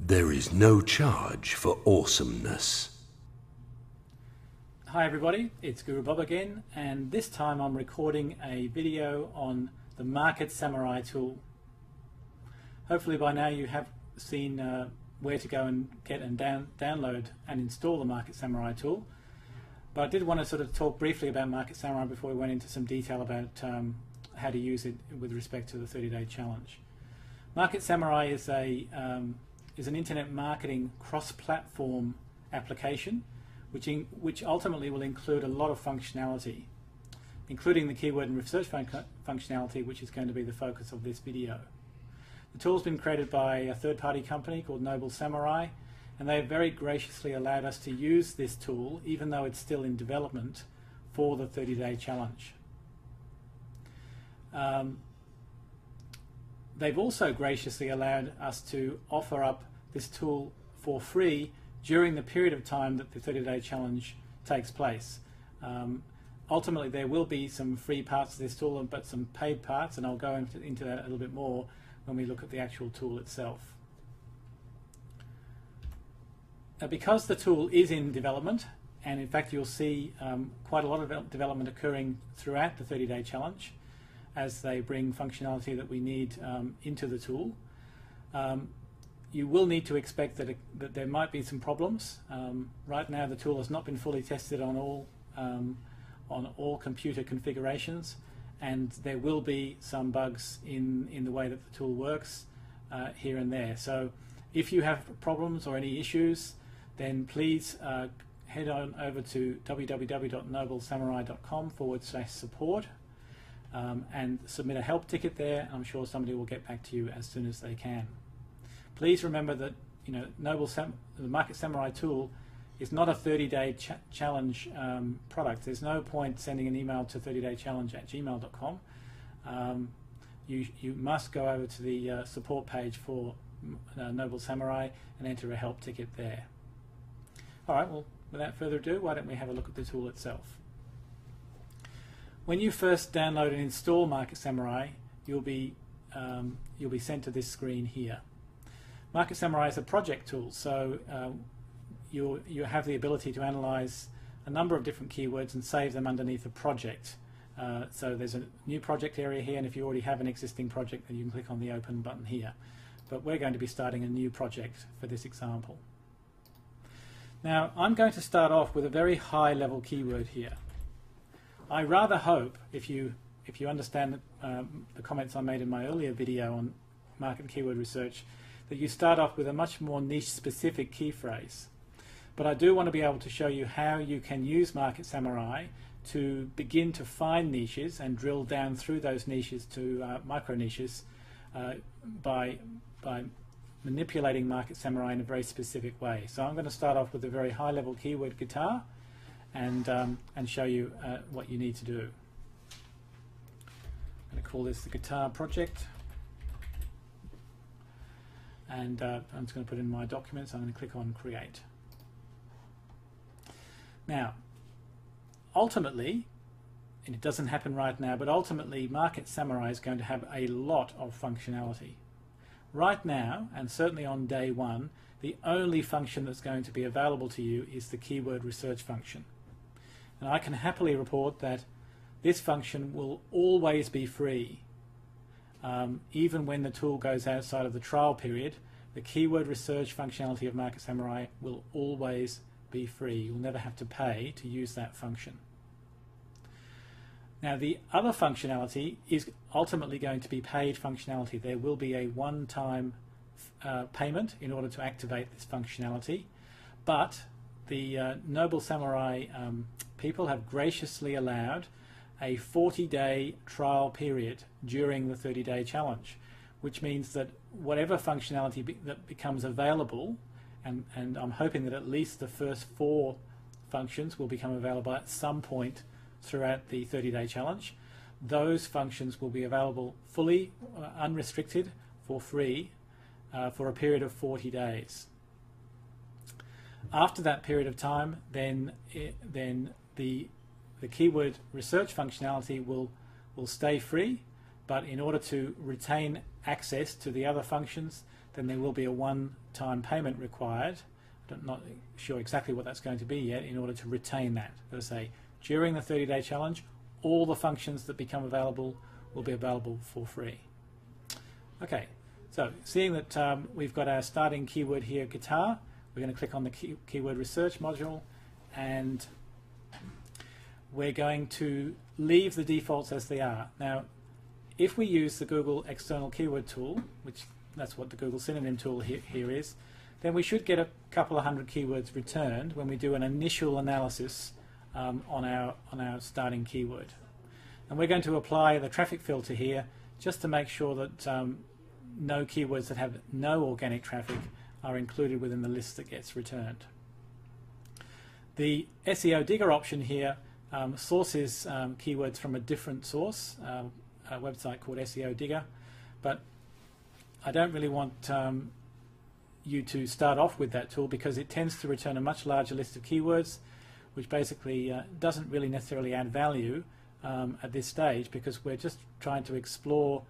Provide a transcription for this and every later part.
There is no charge for awesomeness. Hi everybody, it's Guru Bob again, and this time I'm recording a video on the Market Samurai tool. Hopefully by now you have seen where to go and get and download and install the Market Samurai tool. But I did want to sort of talk briefly about Market Samurai before we went into some detail about how to use it with respect to the 30-day challenge. Market Samurai is an internet marketing cross-platform application which ultimately will include a lot of functionality, including the keyword and research functionality, which is going to be the focus of this video. The tool's been created by a third-party company called Noble Samurai, and they have very graciously allowed us to use this tool, even though it's still in development, for the 30-day challenge. They've also graciously allowed us to offer up this tool for free during the period of time that the 30-day challenge takes place. Ultimately, there will be some free parts of this tool, but some paid parts, and I'll go into that a little bit more when we look at the actual tool itself. Now, because the tool is in development, and in fact you'll see quite a lot of development occurring throughout the 30-day challenge as they bring functionality that we need into the tool, you will need to expect that there might be some problems. Right now the tool has not been fully tested on all computer configurations, and there will be some bugs in the way that the tool works here and there. So if you have problems or any issues, then please head on over to www.noblesamurai.com/support and submit a help ticket there. I'm sure somebody will get back to you as soon as they can. Please remember that the Market Samurai tool is not a 30-day challenge product. There's no point sending an email to 30daychallenge@gmail.com. You must go over to the support page for Noble Samurai and enter a help ticket there. All right, well, without further ado, why don't we have a look at the tool itself. When you first download and install Market Samurai, you'll be sent to this screen here. Market Samurai is a project tool, so you have the ability to analyze a number of different keywords and save them underneath a project. So there's a new project area here, and if you already have an existing project, then you can click on the open button here. But we're going to be starting a new project for this example. Now, I'm going to start off with a very high level keyword here. I rather hope, if you understand the comments I made in my earlier video on market keyword research, that you start off with a much more niche specific key phrase. But I do want to be able to show you how you can use Market Samurai to begin to find niches and drill down through those niches to micro niches by manipulating Market Samurai in a very specific way. So I'm going to start off with a very high level keyword guitar and show you what you need to do. I'm going to call this the guitar project. And I'm just going to put in my documents. I'm going to click on create. Now, ultimately, and it doesn't happen right now, but ultimately Market Samurai is going to have a lot of functionality. Right now, and certainly on day one, the only function that's going to be available to you is the keyword research function. And I can happily report that this function will always be free. Even when the tool goes outside of the trial period, the keyword research functionality of Market Samurai will always be free. You'll never have to pay to use that function. Now, the other functionality is ultimately going to be paid functionality. There will be a one-time payment in order to activate this functionality, but the Noble Samurai people have graciously allowed a 40-day trial period during the 30-day challenge, which means that whatever functionality that becomes available, and I'm hoping that at least the first 4 functions will become available at some point throughout the 30-day challenge, those functions will be available fully unrestricted for free for a period of 40 days. After that period of time, then the keyword research functionality will stay free, but in order to retain access to the other functions, then there will be a one-time payment required. I'm not sure exactly what that's going to be yet in order to retain that. As I say, during the 30-day challenge, all the functions that become available will be available for free. Okay, so seeing that we've got our starting keyword here, guitar, we're going to click on the keyword research module, and we're going to leave the defaults as they are. Now, if we use the Google external keyword tool, which that's what the Google synonym tool here is, then we should get a couple of hundred keywords returned when we do an initial analysis on our starting keyword. And we're going to apply the traffic filter here just to make sure that no keywords that have no organic traffic are included within the list that gets returned. The SEO Digger option here sources keywords from a different source, a website called Seo Digger, but I don't really want you to start off with that tool because it tends to return a much larger list of keywords, which basically doesn't really necessarily add value at this stage, because we're just trying to explore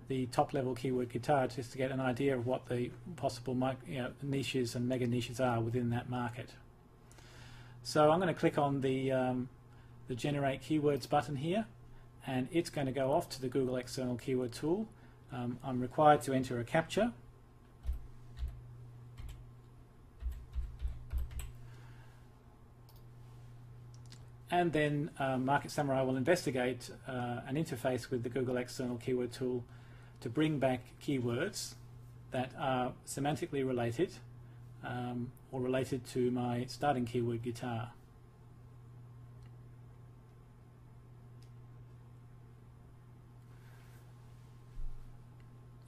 the top-level keyword guitar just to get an idea of what the possible niches and mega niches are within that market. So I'm going to click on the Generate Keywords button here, and it's going to go off to the Google External Keyword Tool. I'm required to enter a CAPTCHA. And then Market Samurai will investigate an interface with the Google External Keyword Tool to bring back keywords that are semantically related or related to my starting keyword guitar.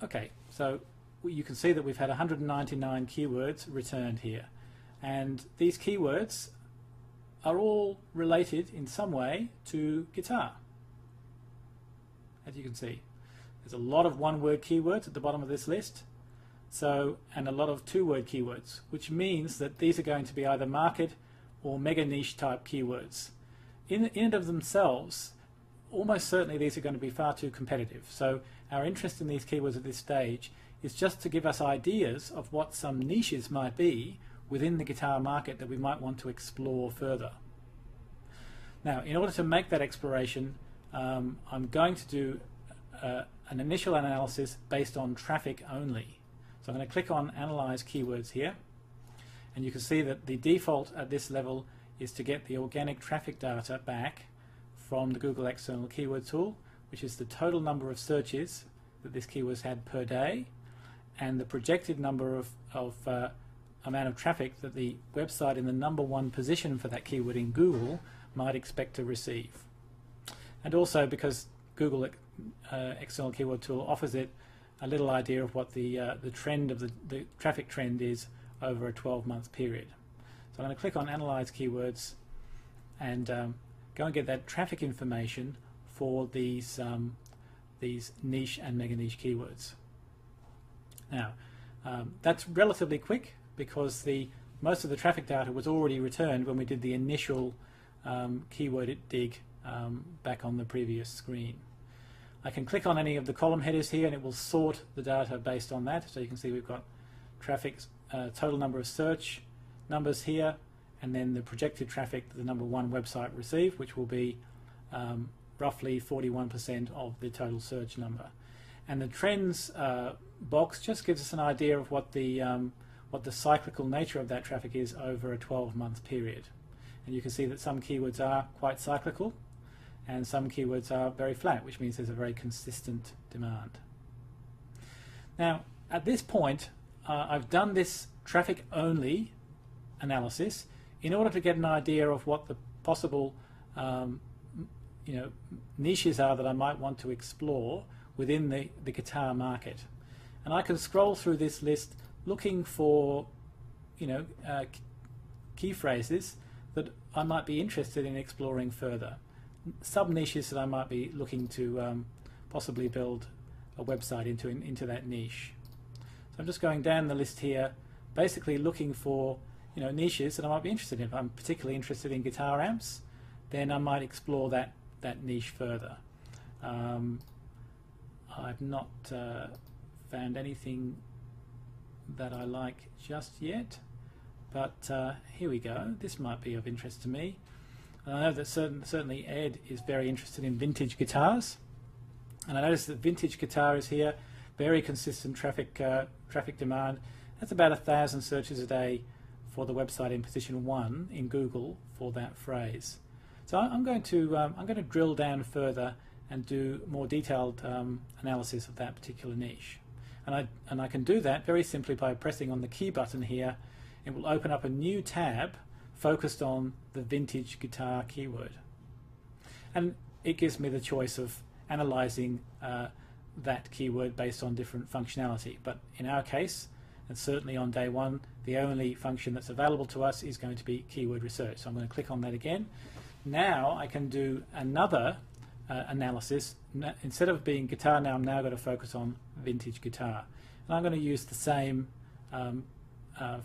Okay, so you can see that we've had 199 keywords returned here, and these keywords are all related in some way to guitar. As you can see, there's a lot of one-word keywords at the bottom of this list, and a lot of two-word keywords, which means that these are going to be either market or mega niche type keywords. In and of themselves, almost certainly these are going to be far too competitive. So our interest in these keywords at this stage is just to give us ideas of what some niches might be within the guitar market that we might want to explore further. Now, in order to make that exploration, I'm going to do an initial analysis based on traffic only. So I'm going to click on Analyze Keywords here, and you can see that the default at this level is to get the organic traffic data back from the Google External Keyword Tool, which is the total number of searches that this keyword's had per day, and the projected number of amount of traffic that the website in the #1 position for that keyword in Google might expect to receive. And also because Google External Keyword Tool offers it a little idea of what the trend of the traffic trend is over a 12-month period. So I'm going to click on Analyze Keywords and go and get that traffic information for these niche and mega niche keywords. Now, that's relatively quick because most of the traffic data was already returned when we did the initial keyword dig back on the previous screen. I can click on any of the column headers here and it will sort the data based on that. So you can see we've got traffic, total number of search numbers here, and then the projected traffic that the #1 website received, which will be roughly 41% of the total search number. And the trends box just gives us an idea of what the cyclical nature of that traffic is over a 12-month period. And you can see that some keywords are quite cyclical and some keywords are very flat, which means there's a very consistent demand. Now, at this point, I've done this traffic only analysis in order to get an idea of what the possible niches are that I might want to explore within the guitar market. And I can scroll through this list looking for key phrases that I might be interested in exploring further, sub-niches that I might be looking to possibly build a website into that niche. So I'm just going down the list here, basically looking for niches that I might be interested in. If I'm particularly interested in guitar amps, then I might explore that niche further. I've not found anything that I like just yet, but here we go. This might be of interest to me. And I know that certainly Ed is very interested in vintage guitars, and I notice that vintage guitar is here, very consistent traffic demand. That's about 1,000 searches a day for the website in position 1 in Google for that phrase. So I'm going to drill down further and do more detailed analysis of that particular niche. And I can do that very simply by pressing on the key button here. It will open up a new tab focused on the vintage guitar keyword. And it gives me the choice of analyzing that keyword based on different functionality. But in our case, and certainly on day 1, the only function that's available to us is going to be keyword research. So I'm going to click on that again. Now I can do another analysis. Instead of being guitar, now I'm now going to focus on vintage guitar. And I'm going to use the same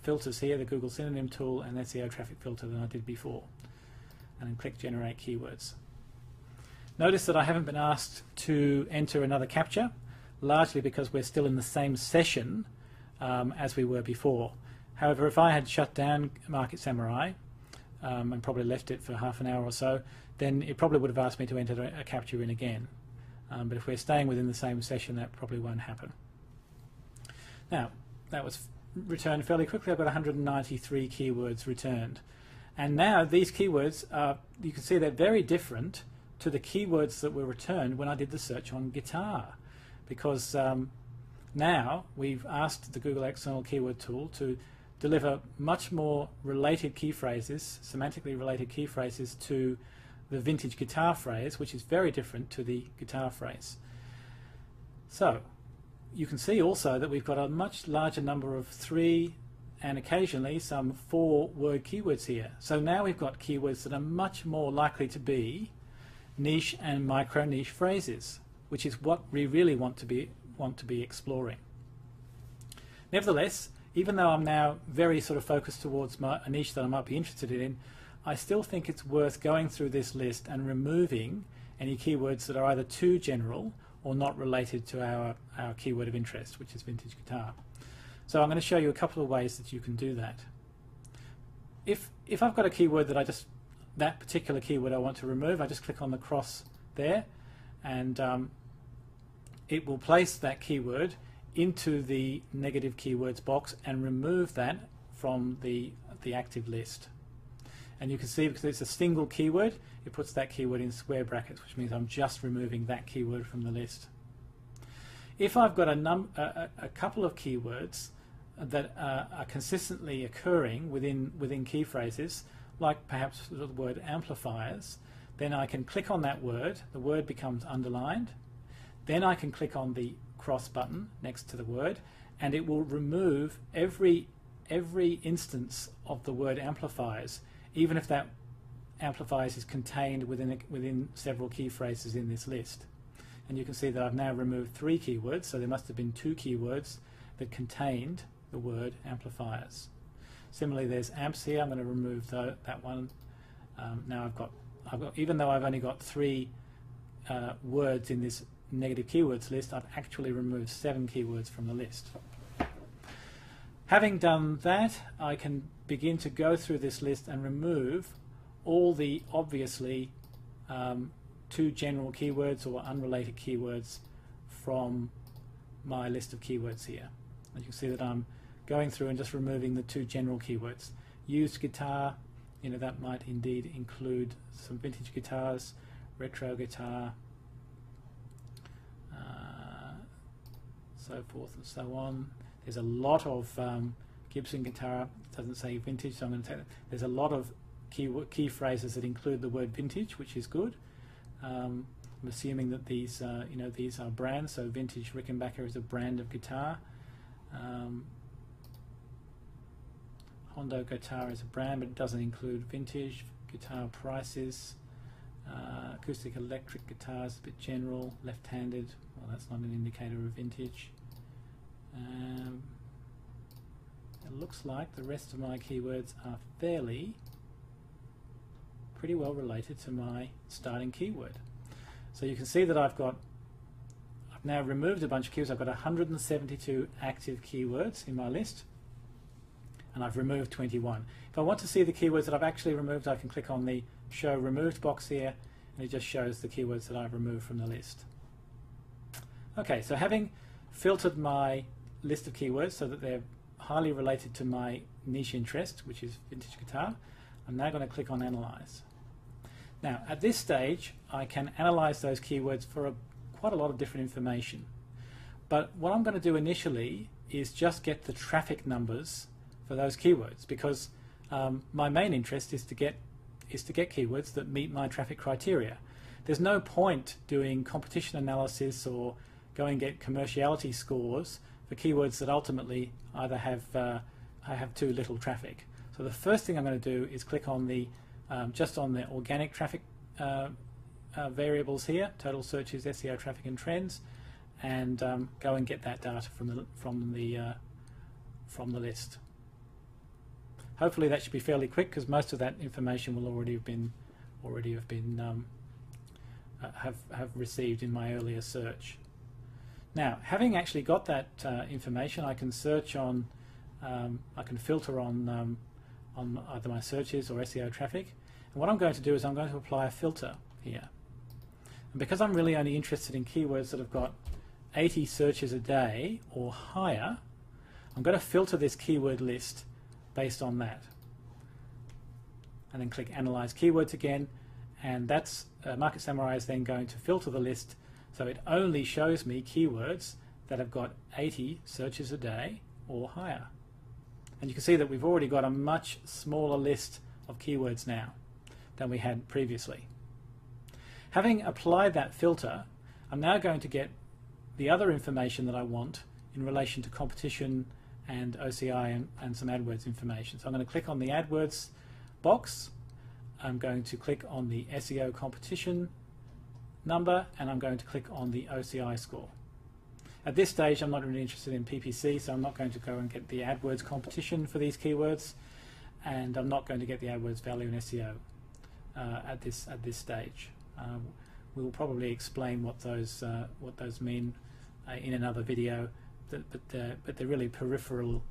filters here, the Google synonym tool and SEO traffic filter that I did before. And then click generate keywords. Notice that I haven't been asked to enter another captcha, largely because we're still in the same session as we were before. However, if I had shut down Market Samurai and probably left it for half an hour or so, then it probably would have asked me to enter a captcha in again. But if we're staying within the same session, that probably won't happen. Now, that was returned fairly quickly. I've got 193 keywords returned. And now these keywords, you can see they're very different to the keywords that were returned when I did the search on guitar. Because now we've asked the Google External Keyword Tool to deliver much more related key phrases, semantically related key phrases to the vintage guitar phrase, which is very different to the guitar phrase. So you can see also that we've got a much larger number of 3 and occasionally some 4 word keywords here. So now we've got keywords that are much more likely to be niche and micro niche phrases, which is what we really want to be exploring. Nevertheless, even though I'm now very sort of focused towards a niche that I might be interested in, I still think it's worth going through this list and removing any keywords that are either too general or not related to our keyword of interest, which is vintage guitar. So I'm going to show you a couple of ways that you can do that. If I've got a keyword that particular keyword I want to remove, I just click on the cross there, and it will place that keyword into the negative keywords box and remove that from the active list. And you can see, because it's a single keyword, it puts that keyword in square brackets, which means I'm just removing that keyword from the list. If I've got a couple of keywords that are consistently occurring within key phrases, like perhaps the word amplifiers, then I can click on that word, the word becomes underlined, then I can click on the cross button next to the word, and it will remove every instance of the word amplifiers, even if that amplifiers is contained within several key phrases in this list. And you can see that I've now removed 3 keywords, so there must have been 2 keywords that contained the word amplifiers. Similarly, there's amps here. I'm going to remove that one. Now I've got, even though I've only got 3 words in this negative keywords list, I've actually removed 7 keywords from the list. Having done that, I can begin to go through this list and remove all the obviously too general keywords or unrelated keywords from my list of keywords here. And you can see that I'm going through and just removing the 2 general keywords. Used guitar, that might indeed include some vintage guitars, retro guitar, so forth and so on. There's a lot of Gibson guitar, it doesn't say vintage, so I'm going to take that. There's a lot of key phrases that include the word vintage, which is good. I'm assuming that these are brands, so vintage Rickenbacker is a brand of guitar. Hondo guitar is a brand, but it doesn't include vintage. Guitar prices. Acoustic electric guitar is a bit general. Left-handed, well, that's not an indicator of vintage. It looks like the rest of my keywords are pretty well related to my starting keyword. So you can see that I've now removed a bunch of keywords. I've got 172 active keywords in my list, and I've removed 21. If I want to see the keywords that I've actually removed, I can click on the Show Removed box here, and it just shows the keywords that I've removed from the list. Okay, so having filtered my list of keywords so that they're highly related to my niche interest, which is vintage guitar, I'm now going to click on Analyze. Now, at this stage, I can analyze those keywords for quite a lot of different information. But what I'm going to do initially is just get the traffic numbers for those keywords, because my main interest is to get keywords that meet my traffic criteria. There's no point doing competition analysis or go and get commerciality scores for keywords that ultimately either have too little traffic. So the first thing I'm going to do is click on the just on the organic traffic variables here, total searches, SEO traffic and trends, and go and get that data from the list. Hopefully that should be fairly quick, because most of that information will already have received in my earlier search. Now, having actually got that information, I can search on, I can filter on either my searches or SEO traffic. And what I'm going to do is I'm going to apply a filter here. And because I'm really only interested in keywords that have got 80 searches a day or higher, I'm going to filter this keyword list based on that. And then click Analyze Keywords again, and that's Market Samurai is then going to filter the list so it only shows me keywords that have got 80 searches a day or higher. And you can see that we've already got a much smaller list of keywords now than we had previously. Having applied that filter, I'm now going to get the other information that I want in relation to competition and OCI and some AdWords information. So I'm going to click on the AdWords box, I'm going to click on the SEO competition number, and I'm going to click on the OCI score. At this stage I'm not really interested in PPC, so I'm not going to go and get the AdWords competition for these keywords, and I'm not going to get the AdWords value in SEO at this stage. We'll probably explain what those mean in another video, but they're really peripheral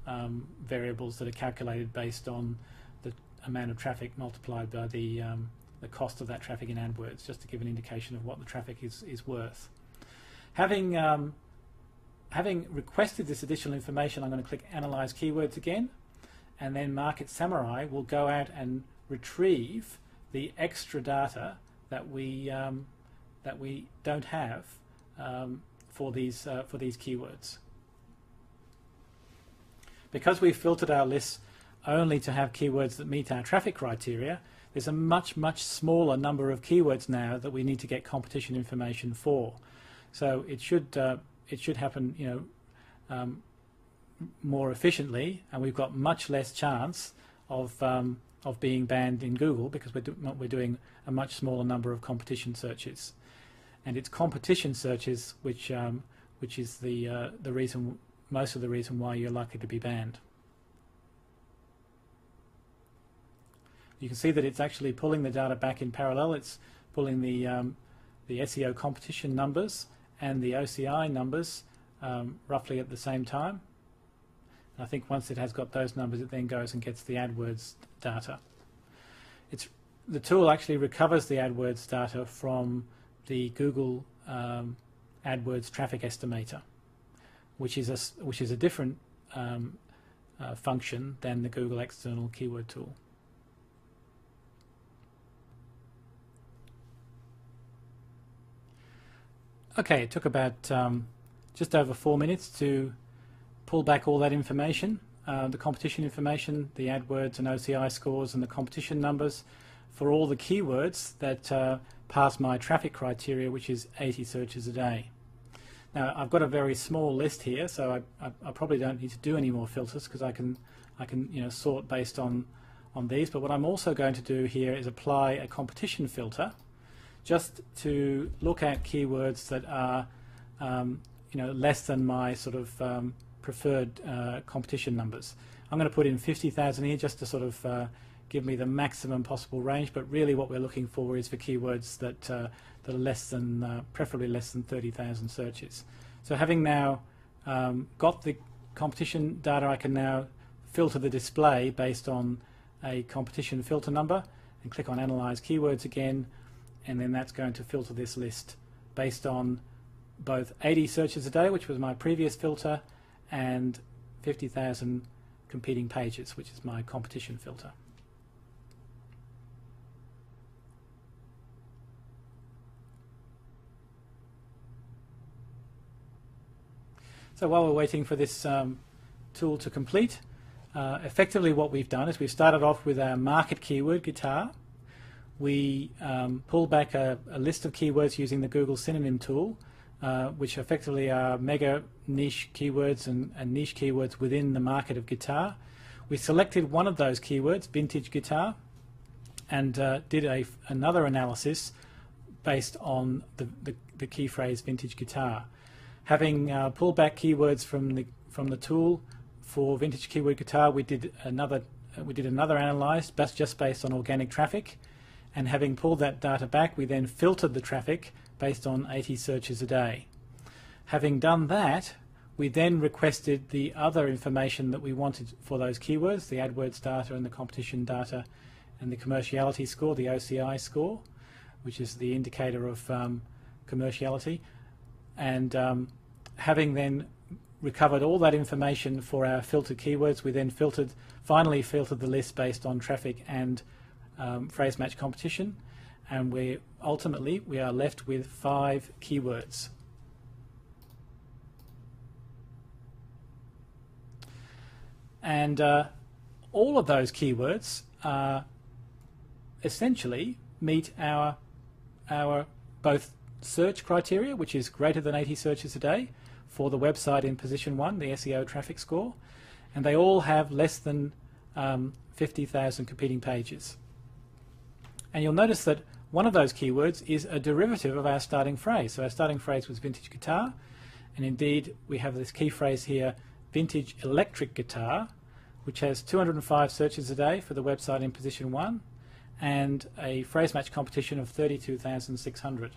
variables that are calculated based on the amount of traffic multiplied by the cost of that traffic in AdWords, just to give an indication of what the traffic is worth. Having requested this additional information, I'm going to click Analyze Keywords again, and then Market Samurai will go out and retrieve the extra data that we don't have for these keywords. Because we've filtered our lists only to have keywords that meet our traffic criteria, there's a much smaller number of keywords now that we need to get competition information for. So it should happen, more efficiently, and we've got much less chance of being banned in Google, because we're doing a much smaller number of competition searches, and it's competition searches which is the reason, most of the reason why you're likely to be banned. You can see that it's actually pulling the data back in parallel. It's pulling the SEO competition numbers and the OCI numbers roughly at the same time. And I think once it has got those numbers, it then goes and gets the AdWords data. The tool actually recovers the AdWords data from the Google AdWords traffic estimator, which is a different function than the Google external keyword tool. Okay, it took about just over 4 minutes to pull back all that information, the competition information, the AdWords and OCI scores and the competition numbers for all the keywords that pass my traffic criteria, which is 80 searches a day. Now I've got a very small list here, so I probably don't need to do any more filters, because I can sort based on these. But what I'm also going to do here is apply a competition filter, just to look at keywords that are less than my sort of preferred competition numbers. I'm going to put in 50,000 here just to sort of give me the maximum possible range, but really what we're looking for is for keywords that are less than, preferably less than 30,000 searches. So having now got the competition data, I can now filter the display based on a competition filter number and click on Analyze Keywords again, and then that's going to filter this list based on both 80 searches a day, which was my previous filter, and 50,000 competing pages, which is my competition filter. So while we're waiting for this tool to complete, effectively what we've done is we've started off with our market keyword, guitar. We pulled back a list of keywords using the Google synonym tool, which effectively are mega niche keywords and niche keywords within the market of guitar. We selected one of those keywords, vintage guitar, and did another analysis based on the key phrase vintage guitar. Having pulled back keywords from the tool for vintage keyword guitar, we did another analyze, but just based on organic traffic. And having pulled that data back, we then filtered the traffic based on 80 searches a day. Having done that, we then requested the other information that we wanted for those keywords, the AdWords data and the competition data and the commerciality score, the OCI score, which is the indicator of commerciality. And having then recovered all that information for our filtered keywords, we then finally filtered the list based on traffic and phrase match competition, and ultimately we are left with 5 keywords. And all of those keywords essentially meet our both search criteria, which is greater than 80 searches a day for the website in position 1, the SEO traffic score, and they all have less than 50,000 competing pages. And you'll notice that one of those keywords is a derivative of our starting phrase. So our starting phrase was vintage guitar, and indeed we have this key phrase here, vintage electric guitar, which has 205 searches a day for the website in position 1 and a phrase match competition of 32,600.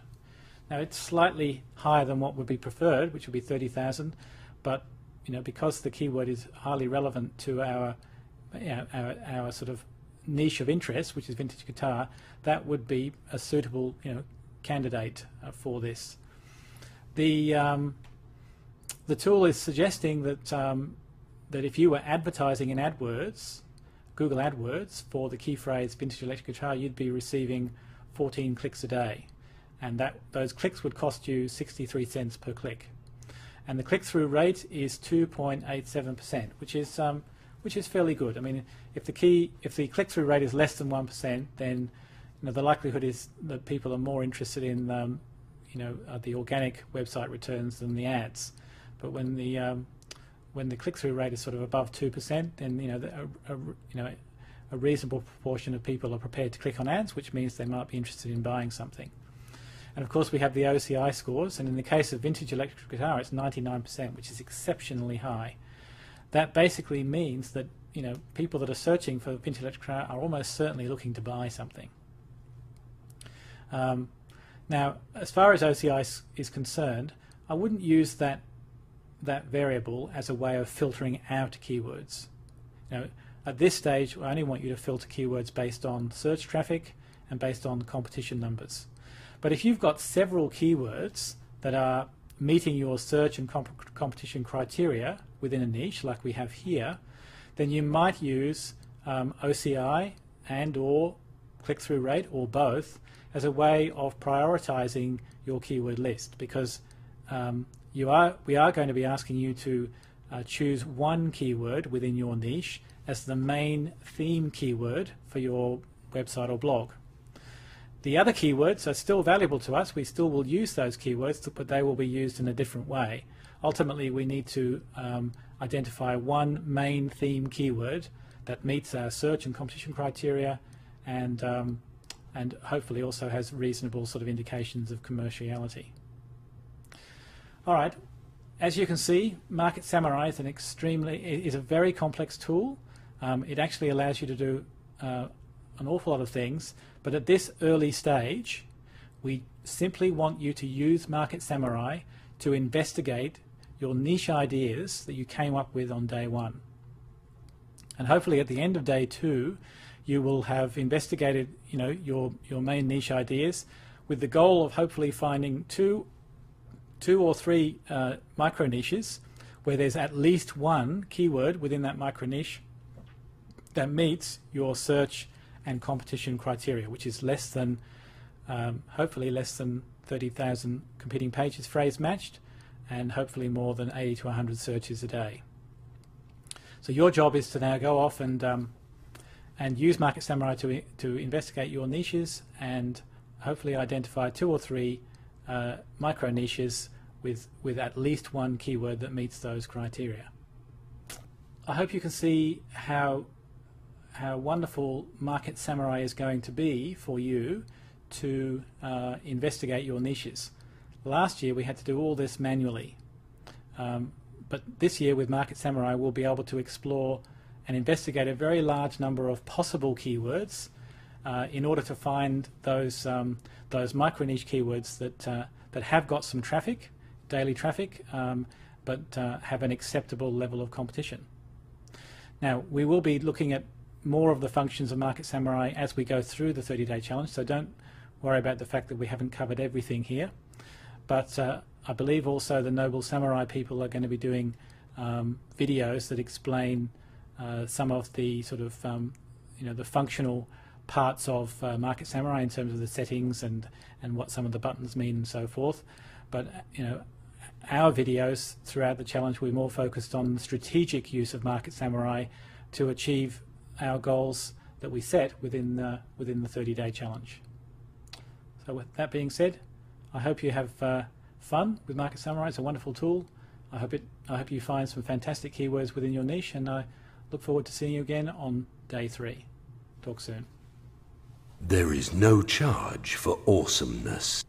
Now it's slightly higher than what would be preferred, which would be 30,000, but because the keyword is highly relevant to our sort of niche of interest, which is vintage guitar, that would be a suitable candidate for this. The tool is suggesting that that if you were advertising in AdWords, Google AdWords, for the key phrase vintage electric guitar, you'd be receiving 14 clicks a day, and those clicks would cost you 63 cents per click. And the click-through rate is 2.87%, which is fairly good. I mean, if the click-through rate is less than 1%, then the likelihood is that people are more interested in the organic website returns than the ads. But when the click-through rate is sort of above 2%, then a reasonable proportion of people are prepared to click on ads, which means they might be interested in buying something. And of course we have the OCI scores, and in the case of vintage electric guitar it's 99%, which is exceptionally high. That basically means that people that are searching for vintage electric guitar are almost certainly looking to buy something. Now, as far as OCI is concerned, I wouldn't use that variable as a way of filtering out keywords. At this stage, I only want you to filter keywords based on search traffic and based on competition numbers. But if you've got several keywords that are meeting your search and competition criteria within a niche, like we have here, then you might use OCI and or click-through rate, or both, as a way of prioritizing your keyword list, because we are going to be asking you to choose one keyword within your niche as the main theme keyword for your website or blog. The other keywords are still valuable to us. We still will use those keywords, but they will be used in a different way. Ultimately, we need to identify one main theme keyword that meets our search and competition criteria, and hopefully also has reasonable sort of indications of commerciality. All right, as you can see, Market Samurai is a very complex tool. It actually allows you to do an awful lot of things, but at this early stage we simply want you to use Market Samurai to investigate your niche ideas that you came up with on day 1. And hopefully at the end of day 2, you will have investigated, your main niche ideas, with the goal of hopefully finding two or three micro niches where there's at least one keyword within that micro niche that meets your search and competition criteria, which is less than, hopefully less than 30,000 competing pages phrase matched, and hopefully more than 80 to 100 searches a day. So your job is to now go off and use Market Samurai to investigate your niches and hopefully identify 2 or 3 micro niches with at least one keyword that meets those criteria. I hope you can see how wonderful Market Samurai is going to be for you to investigate your niches. Last year we had to do all this manually, but this year with Market Samurai we'll be able to explore and investigate a very large number of possible keywords in order to find those micro niche keywords that have got some traffic, daily traffic, but have an acceptable level of competition. Now we will be looking at more of the functions of Market Samurai as we go through the 30-day challenge, so don't worry about the fact that we haven't covered everything here. But I believe also the Noble Samurai people are going to be doing videos that explain some of the sort of the functional parts of Market Samurai in terms of the settings and what some of the buttons mean and so forth. But our videos throughout the challenge will be more focused on the strategic use of Market Samurai to achieve our goals that we set within the 30-day challenge. So with that being said, I hope you have fun with Market Samurai. It's a wonderful tool. I hope you find some fantastic keywords within your niche, and I look forward to seeing you again on day 3. Talk soon. There is no charge for awesomeness.